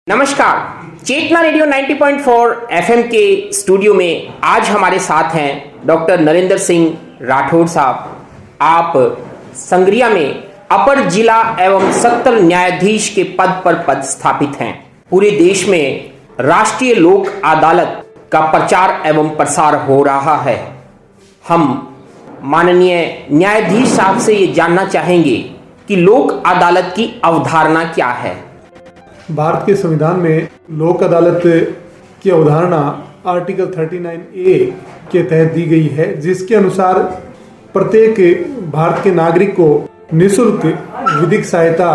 नमस्कार। चेतना radio 90.4 FM के studio में आज हमारे साथ हैं डॉक्टर नरेंद्र सिंह राठौड़ साहब। आप संग्रिया में अपर जिला एवं सत्र न्यायाधीश के पद पर पदस्थापित हैं। पूरे देश में राष्ट्रीय लोक अदालत का प्रचार एवं प्रसार हो रहा है। हम माननीय न्यायाधीश साहब से ये जानना चाहेंगे कि लोक अदालत की अवधारणा क्या है। भारत के संविधान में लोक अदालत की अवधारणा आर्टिकल 39A के तहत दी गई है, जिसके अनुसार प्रत्येक भारत के नागरिक को निःशुल्क विधिक सहायता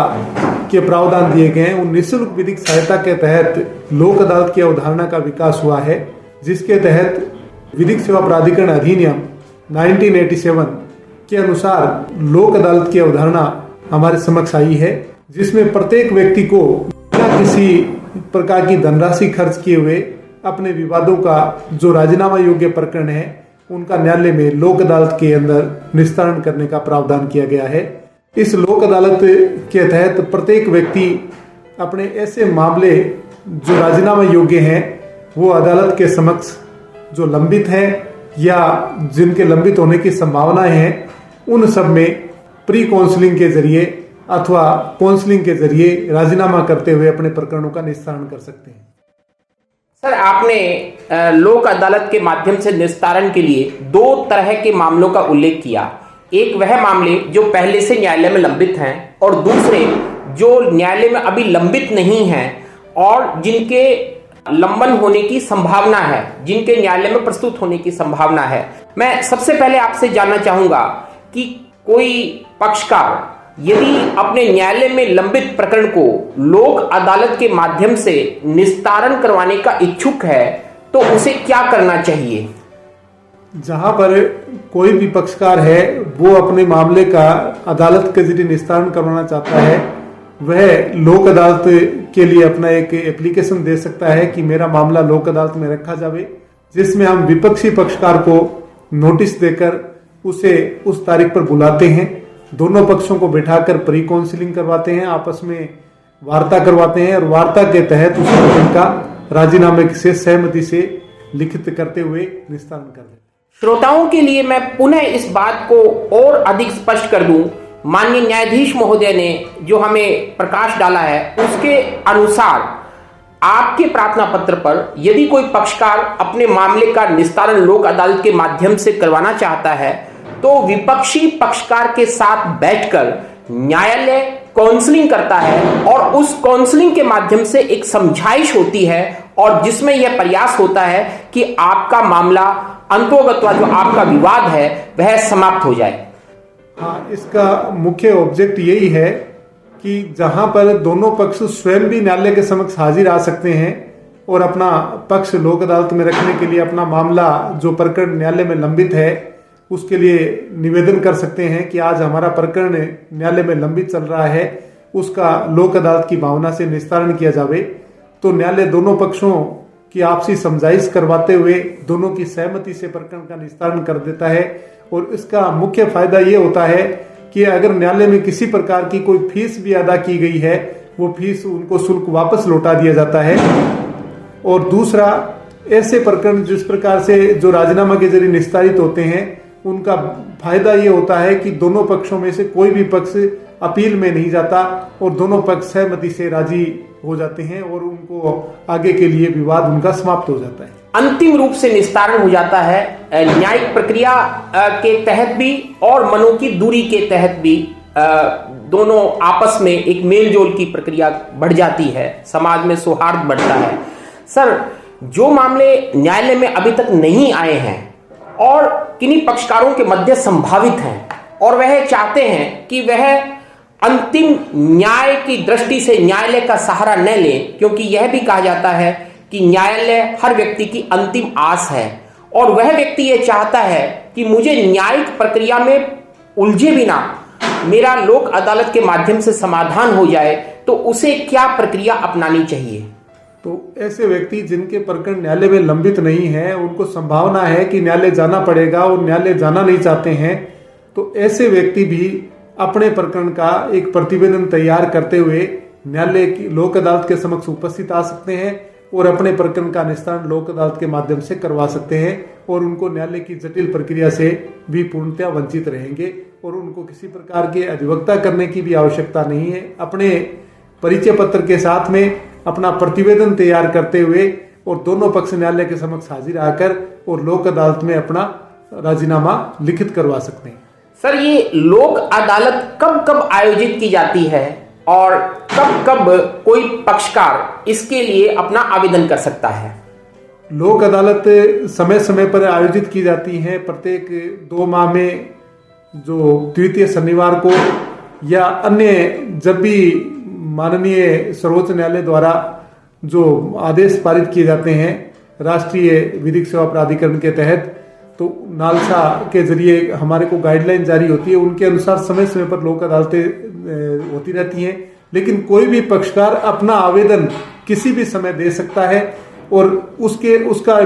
के प्रावधान दिए गए हैं। उन निःशुल्क विधिक सहायता के तहत लोक अदालत की अवधारणा का विकास हुआ है, जिसके तहत विधिक सेवा प्राधिकरण अधिनियम 1987 के अनुसार लोक अदालत की अवधारणा हमारे समक्ष आई है, जिसमें प्रत्येक व्यक्ति को किसी प्रकार की धनराशि खर्च किए हुए अपने विवादों का जो राजीनामा योग्य प्रकरण है उनका न्यायालय में लोक अदालत के अंदर निस्तारण करने का प्रावधान किया गया है। इस लोक अदालत के तहत प्रत्येक व्यक्ति अपने ऐसे मामले जो राजीनामा योग्य हैं वो अदालत के समक्ष जो लंबित हैं या जिनके लंबित होने की संभावनाएं हैं उन सब में प्री काउंसलिंग के जरिए अथवा काउंसलिंग के जरिए राजीनामा करते हुए अपने प्रकरणों का निस्तारण कर सकते हैं। सर, आपने लोक अदालत के माध्यम से निस्तारण के लिए दो तरह के मामलों का उल्लेख किया। एक वह मामले जो पहले से न्यायालय में लंबित हैं और दूसरे जो न्यायालय में अभी लंबित नहीं हैं और जिनके लंबन होने की संभावना है, जिनके न्यायालय में प्रस्तुत होने की संभावना है। मैं सबसे पहले आपसे जानना चाहूंगा कि कोई पक्षकार यदि अपने न्यायालय में लंबित प्रकरण को लोक अदालत के माध्यम से निस्तारण करवाने का इच्छुक है तो उसे क्या करना चाहिए। जहां पर कोई भी पक्षकार है वो अपने मामले का अदालत के जरिए निस्तारण करवाना चाहता है, वह लोक अदालत के लिए अपना एक एप्लीकेशन दे सकता है कि मेरा मामला लोक अदालत में रखा जावे, जिसमें हम विपक्षी पक्षकार को नोटिस देकर उसे उस तारीख पर बुलाते हैं, दोनों पक्षों को बिठाकर प्री काउंसलिंग करवाते हैं, आपस में वार्ता करवाते हैं और वार्ता के तहत उस प्रकरण का राजीनामे से सहमति से लिखित करते हुए निस्तारण कर देते हैं। श्रोताओं के लिए मैं पुनः इस बात को और अधिक स्पष्ट कर दूं, माननीय न्यायाधीश महोदय ने जो हमें प्रकाश डाला है उसके अनुसार आपके प्रार्थना पत्र पर यदि कोई पक्षकार अपने मामले का निस्तारण लोक अदालत के माध्यम से करवाना चाहता है तो विपक्षी पक्षकार के साथ बैठकर न्यायालय काउंसलिंग करता है और उस काउंसलिंग के माध्यम से एक समझाइश होती है और जिसमें यह प्रयास होता है कि आपका मामला अंतोगत्वा जो आपका विवाद है वह समाप्त हो जाए। हाँ, इसका मुख्य ऑब्जेक्ट यही है कि जहां पर दोनों पक्ष स्वयं भी न्यायालय के समक्ष हाजिर आ सकते हैं और अपना पक्ष लोक अदालत में रखने के लिए अपना मामला जो प्रकरण न्यायालय में लंबित है उसके लिए निवेदन कर सकते हैं कि आज हमारा प्रकरण न्यायालय में लंबित चल रहा है, उसका लोक अदालत की भावना से निस्तारण किया जावे। तो न्यायालय दोनों पक्षों की आपसी समझाइश करवाते हुए दोनों की सहमति से प्रकरण का निस्तारण कर देता है और इसका मुख्य फायदा ये होता है कि अगर न्यायालय में किसी प्रकार की कोई फीस भी अदा की गई है वो फीस उनको शुल्क वापस लौटा दिया जाता है। और दूसरा, ऐसे प्रकरण जिस प्रकार से जो राजीनामा के जरिए निस्तारित होते हैं उनका फायदा ये होता है कि दोनों पक्षों में से कोई भी पक्ष अपील में नहीं जाता और दोनों पक्ष सहमति से राजी हो जाते हैं और उनको आगे के लिए विवाद उनका समाप्त हो जाता है, अंतिम रूप से निस्तारण हो जाता है। न्यायिक प्रक्रिया के तहत भी और मनों की दूरी के तहत भी दोनों आपस में एक मेलजोल की प्रक्रिया बढ़ जाती है, समाज में सौहार्द बढ़ता है। सर, जो मामले न्यायालय में अभी तक नहीं आए हैं और किन्हीं पक्षकारों के मध्य संभावित हैं और वह चाहते हैं कि वह अंतिम न्याय की दृष्टि से न्यायालय का सहारा न लें, क्योंकि यह भी कहा जाता है कि न्यायालय हर व्यक्ति की अंतिम आस है और वह व्यक्ति यह चाहता है कि मुझे न्यायिक प्रक्रिया में उलझे बिना मेरा लोक अदालत के माध्यम से समाधान हो जाए, तो उसे क्या प्रक्रिया अपनानी चाहिए। तो ऐसे व्यक्ति जिनके प्रकरण न्यायालय में लंबित नहीं है, उनको संभावना है कि न्यायालय जाना पड़ेगा और न्यायालय जाना नहीं चाहते हैं, तो ऐसे व्यक्ति भी अपने प्रकरण का एक प्रतिवेदन तैयार करते हुए न्यायालय की लोक अदालत के समक्ष उपस्थित आ सकते हैं और अपने प्रकरण का निस्तारण लोक अदालत के माध्यम से करवा सकते हैं और उनको न्यायालय की जटिल प्रक्रिया से भी पूर्णतया वंचित रहेंगे और उनको किसी प्रकार के अधिवक्ता करने की भी आवश्यकता नहीं है। अपने परिचय पत्र के साथ में अपना प्रतिवेदन तैयार करते हुए और दोनों पक्ष न्यायालय के समक्ष हाजिर आकर और लोक अदालत में अपना राजीनामा लिखित करवा सकते हैं। सर, ये लोक अदालत कब कब आयोजित की जाती है और कब कब कोई पक्षकार इसके लिए अपना आवेदन कर सकता है? लोक अदालत समय समय पर आयोजित की जाती है। प्रत्येक 2 माह में जो तृतीय शनिवार को या अन्य जब भी माननीय सर्वोच्च न्यायालय द्वारा जो आदेश पारित किए जाते हैं राष्ट्रीय विधिक सेवा प्राधिकरण के तहत, तो नालसा के जरिए हमारे को गाइडलाइन जारी होती है, उनके अनुसार समय समय पर लोक अदालतें होती रहती हैं। लेकिन कोई भी पक्षकार अपना आवेदन किसी भी समय दे सकता है और उसका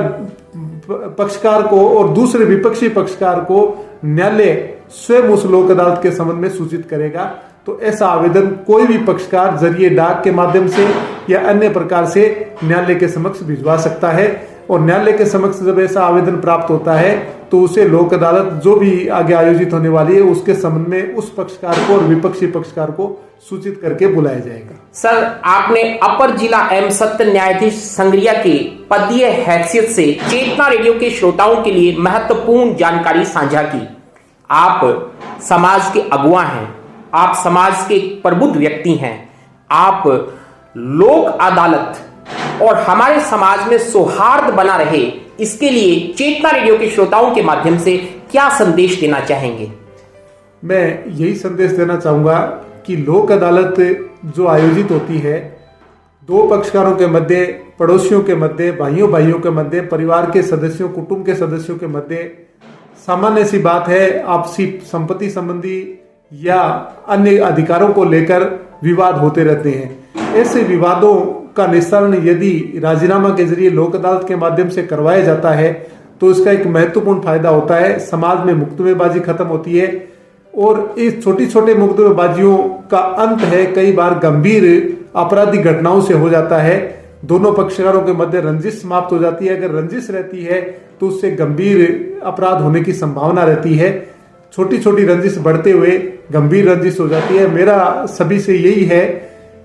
पक्षकार को और दूसरे विपक्षी पक्षकार को न्यायालय स्वयं उस लोक अदालत के संबंध में सूचित करेगा। तो ऐसा आवेदन कोई भी पक्षकार जरिए डाक के माध्यम से या अन्य प्रकार से न्यायालय के समक्ष भिजवा सकता है और न्यायालय के समक्ष जब ऐसा आवेदन प्राप्त होता है तो उसे लोक अदालत जो भी आगे आयोजित होने वाली है उसके संबंध में उस पक्षकार को और विपक्षी पक्षकार को सूचित करके बुलाया जाएगा। सर, आपने अपर जिला एवं सत्र न्यायाधीश संग्रिया के पदीय हैसियत से चेतना रेडियो के श्रोताओं के लिए महत्वपूर्ण जानकारी साझा की। आप समाज के अगुवा हैं, आप समाज के प्रबुद्ध व्यक्ति हैं। आप लोक अदालत और हमारे समाज में सौहार्द बना रहे, इसके लिए चेतना रेडियो के श्रोताओं के माध्यम से क्या संदेश देना चाहेंगे? मैं यही संदेश देना चाहूंगा कि लोक अदालत जो आयोजित होती है 2 पक्षकारों के मध्य, पड़ोसियों के मध्य, भाइयों भाइयों के मध्य, परिवार के सदस्यों, कुटुंब के सदस्यों के मध्य सामान्य सी बात है। आपसी संपत्ति संबंधी या अन्य अधिकारों को लेकर विवाद होते रहते हैं। ऐसे विवादों का निस्तारण यदि राजीनामा के जरिए लोक अदालत के माध्यम से करवाया जाता है तो इसका एक महत्वपूर्ण फायदा होता है। समाज में मुकदमेबाजी खत्म होती है और इस छोटी छोटे मुकदमेबाजियों का अंत है कई बार गंभीर आपराधिक घटनाओं से हो जाता है। दोनों पक्षकारों के मध्य रंजिश समाप्त हो जाती है। अगर रंजिश रहती है तो उससे गंभीर अपराध होने की संभावना रहती है। छोटी छोटी रंजिश बढ़ते हुए गंभीर रंजिश हो जाती है। मेरा सभी से यही है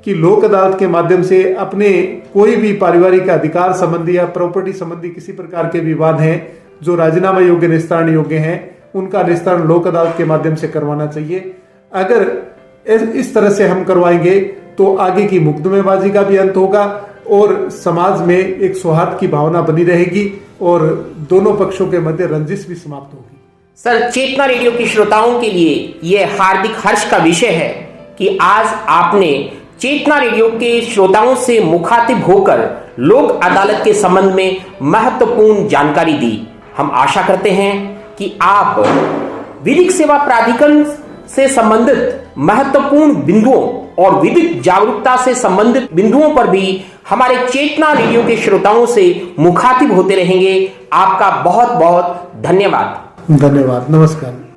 कि लोक अदालत के माध्यम से अपने कोई भी पारिवारिक अधिकार संबंधी या प्रॉपर्टी संबंधी किसी प्रकार के विवाद हैं जो राजीनामा योग्य, निस्तारण योग्य हैं, उनका निस्तारण लोक अदालत के माध्यम से करवाना चाहिए। अगर इस तरह से हम करवाएंगे तो आगे की मुकदमेबाजी का भी अंत होगा और समाज में एक सौहार्द की भावना बनी रहेगी और दोनों पक्षों के मध्य रंजिश भी समाप्त होगी। सर, चेतना रेडियो के श्रोताओं के लिए यह हार्दिक हर्ष का विषय है कि आज आपने चेतना रेडियो के श्रोताओं से मुखातिब होकर लोक अदालत के संबंध में महत्वपूर्ण जानकारी दी। हम आशा करते हैं कि आप विधिक सेवा प्राधिकरण से संबंधित महत्वपूर्ण बिंदुओं और विधिक जागरूकता से संबंधित बिंदुओं पर भी हमारे चेतना रेडियो के श्रोताओं से मुखातिब होते रहेंगे। आपका बहुत बहुत धन्यवाद। धन्यवाद। नमस्कार।